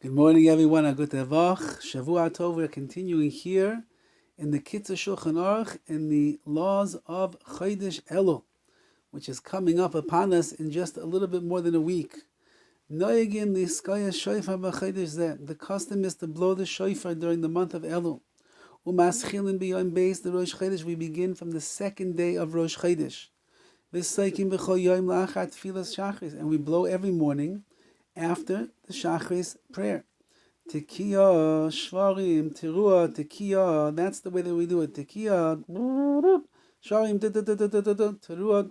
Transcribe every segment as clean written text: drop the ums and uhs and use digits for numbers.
Good morning, everyone. Agut Evach. Shavua Tov. We're continuing here in the Kitzur Shulchan Aruch in the laws of Chodesh Elul, which is coming up upon us in just a little bit more than a week. Noyegin liskaya shofar b'chodesh zeh. The custom is to blow the shofar during the month of Elul. Umaschilin b'yom beis the Rosh Chodesh. We begin from the second day of Rosh Chodesh. V'saykim b'chol yom la'achat tfilas shachris, and we blow every morning after the Shachris prayer. Tekiah, Shvarim, Teruah, Tekiah. That's the way that we do it. Tekiah, Shvarim, Teruah,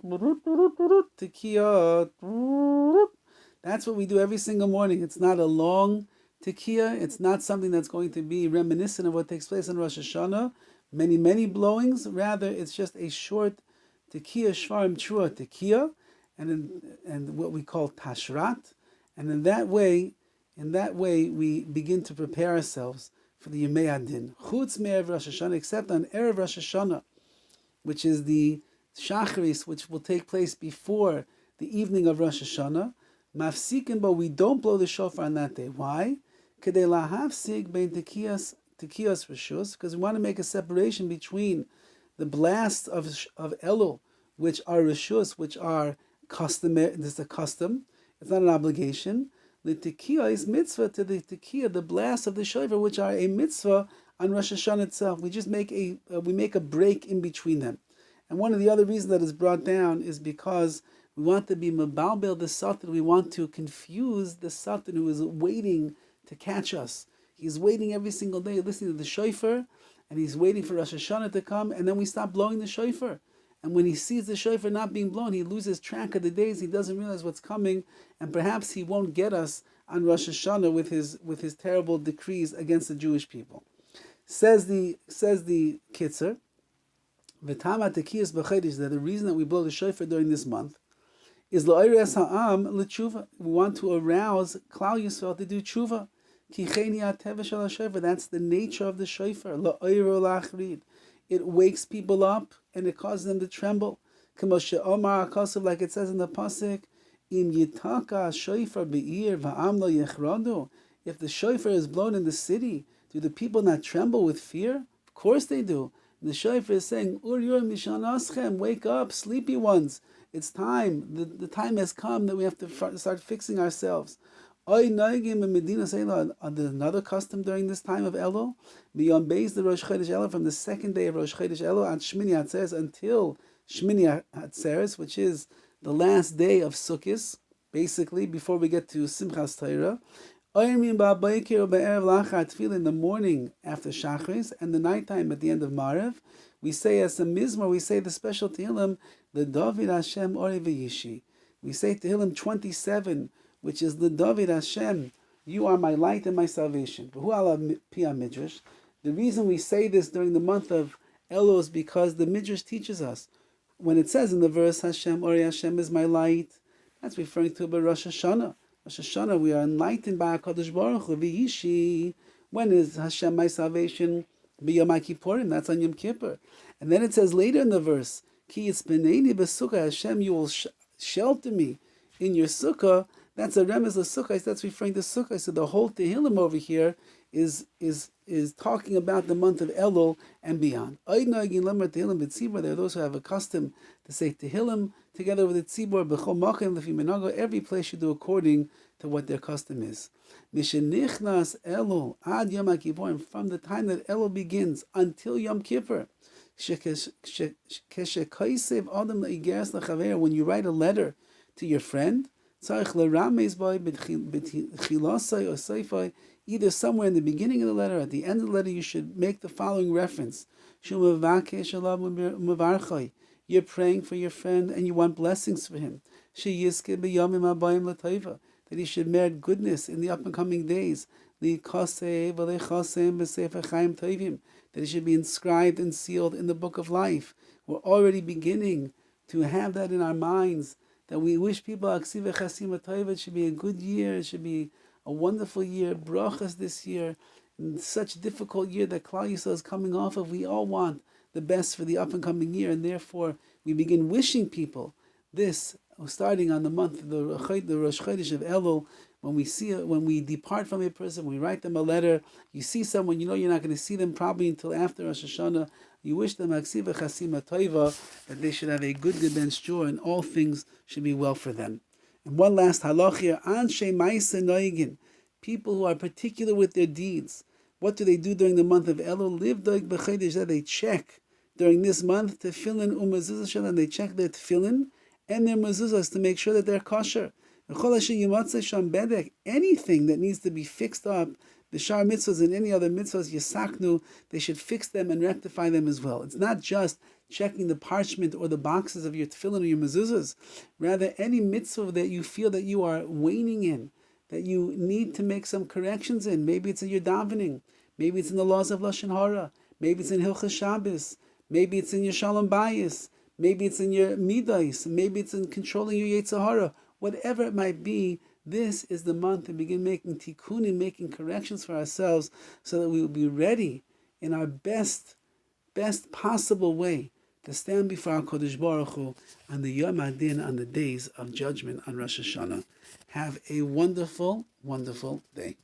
Tekiah. That's what we do every single morning. It's not a long Tekiah. It's not something that's going to be reminiscent of what takes place in Rosh Hashanah. Many blowings. Rather, it's just a short Tekiah, Shvarim, Teruah, Tekiah, and what we call Tashrat. And in that way, we begin to prepare ourselves for the Yemei Adin. Chutz me'erev Rosh Hashanah, except on Erev Rosh Hashanah, which is the Shacharis, which will take place before the evening of Rosh Hashanah. Mafsikin, but we don't blow the shofar on that day. Why? Kedei lahafsik bein tekiyas rishus, because we want to make a separation between the blasts of Elul, which are rishus, which are customary. This is a custom. It's not an obligation. The tekiah is mitzvah to the tekiah, the blast of the shofar, which are a mitzvah on Rosh Hashanah itself. We just make a break in between them. And one of the other reasons that is brought down is because we want to be mebalbel the satan. We want to confuse the satan who is waiting to catch us. He's waiting every single day, listening to the shofar, and he's waiting for Rosh Hashanah to come, and then we stop blowing the shofar. And when he sees the shofar not being blown, he loses track of the days. He doesn't realize what's coming, and perhaps he won't get us on Rosh Hashanah with his terrible decrees against the Jewish people. Says the Kitzur, V'tama tekiyas b'chodesh, that the reason that we blow the shofar during this month is la'oires ha'am l'tshuva. We want to arouse Klal Yisrael to do tshuva. Ki cheni ha'teva shel ha'shofar. That's the nature of the shofar. La'oiro la'achrid. It wakes people up and it causes them to tremble. Like it says in the pasuk, Im yitaka shofar be'ir va'am lo yechradu. If the shofar is blown in the city, do the people not tremble with fear? Of course they do. And the shofar is saying, Ur yor mishanaschem, wake up, sleepy ones. It's time. The time has come that we have to start fixing ourselves. There's another custom during this time of Elul. Beyond base the Rosh Chodesh Elul, from the second day of Rosh Chodesh Elul at Shmini Atzeres until Shmini Atzeres, which is the last day of Sukkot, basically before we get to Simchas Torah. In the morning after Shachris and the nighttime at the end of Maariv, we say as a mizmor, we say the special Tehillim, the Dovid Hashem Ori V'Yishi. We say Tehillim 27, which is the Dovid Hashem, you are my light and my salvation. The reason we say this during the month of Elul is because the Midrash teaches us. When it says in the verse, Hashem Ori Hashem is my light, that's referring to Rosh Hashanah. Rosh Hashanah, we are enlightened by HaKadosh Baruch Hu. V'Yishi, when is Hashem my salvation? B'Yom HaKippurim, that's on Yom Kippur. And then it says later in the verse, Ki yitzpeneni b'sukkah, Hashem, you will shelter me in your sukkah. That's a remez of sukkah. That's referring to sukkah. So the whole Tehillim over here is talking about the month of Elul and beyond. There are those who have a custom to say Tehillim together with the tzibor b'chol makom lefi menago. Every place should do according to what their custom is. Mishenichnas Elul ad Yom HaKippurim, from the time that Elul begins until Yom Kippur. When you write a letter to your friend, either somewhere in the beginning of the letter or at the end of the letter, you should make the following reference. You're praying for your friend and you want blessings for him. That he should merit goodness in the up and coming days. That it should be inscribed and sealed in the book of life. We're already beginning to have that in our minds, that we wish people it should be a good year, it should be a wonderful year, brachas this year, in such a difficult year that Klal Yisrael is coming off of. We all want the best for the up and coming year, and therefore we begin wishing people this, starting on the month, the Rosh Chodesh of Elul, when we depart from a person, we write them a letter. You see someone, you know you're not going to see them probably until after Rosh Hashanah. You wish them aksiva chasima toiva, that they should have a good gebench joy, and all things should be well for them. And one last halach here: anshe ma'ase noigin, people who are particular with their deeds. What do they do during the month of Elul? Live doig b'chodesh, that they check during this month tefillin umezuzah shel, and they check their tefillin and their mezuzahs to make sure that they're kosher. Anything that needs to be fixed up, the shar mitzvahs and any other mitzvahs, yisaknu, they should fix them and rectify them as well. It's not just checking the parchment or the boxes of your tefillin or your mezuzahs. Rather, any mitzvah that you feel that you are waning in, that you need to make some corrections in, maybe it's in your davening, maybe it's in the laws of Lashon Hara, maybe it's in Hilchas Shabbos, maybe it's in your Shalom Bayis, maybe it's in your Midas, maybe it's in controlling your Yetzer Hara. Whatever it might be, this is the month to begin making tikkunim, making corrections for ourselves, so that we will be ready in our best possible way to stand before our Kodesh Baruch Hu on the Yom Adin, on the days of judgment on Rosh Hashanah. Have a wonderful, wonderful day.